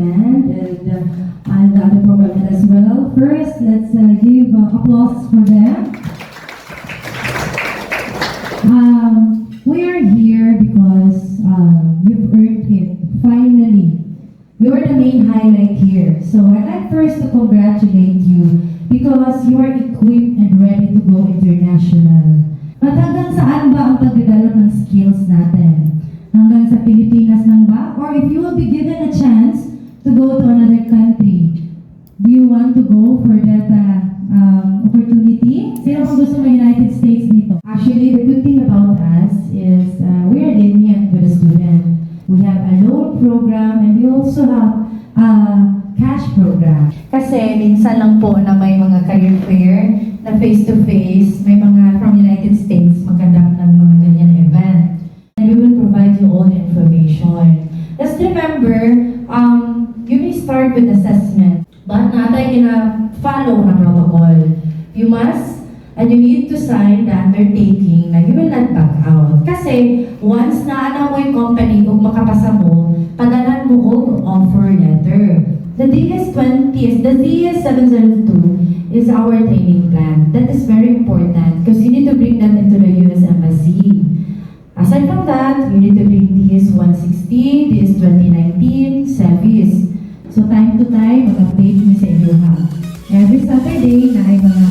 Thailand and the other program as well. First, let's give applause for them. We are here because you've earned it, finally. You're the main highlight here. So I'd like first to congratulate you because you are equipped and ready to go international. But hanggang saan ba ang pag-develop ng skills natin? Hanggang sa Pilipinas lang ba? Or if you will be given a chance to go to another country, do you want to go for that opportunity? Sino kung gusto mo United States dito? Actually, the good thing about us is we are lenient with the student. We have a loan program and we also have a cash program. Kasi minsan lang po na may mga career fair na face-to-face, may mga from United States magkandak ng mga ganyan event. And we will provide you all the information. Just remember, you may start with assessment, but natay follow na protocol. You must, and you need to sign the undertaking na you will not back out. Kasi once na alam mo yung company kung makapasa mo, padalan mo og offer letter. The DS702 is our training plan. That is very important because you need to bring that into the US Embassy. Aside from that, you need to bring DS160, DS2019, SEVIS. So time to time, mag-update mo sa inyo ha. Every Saturday na ay mga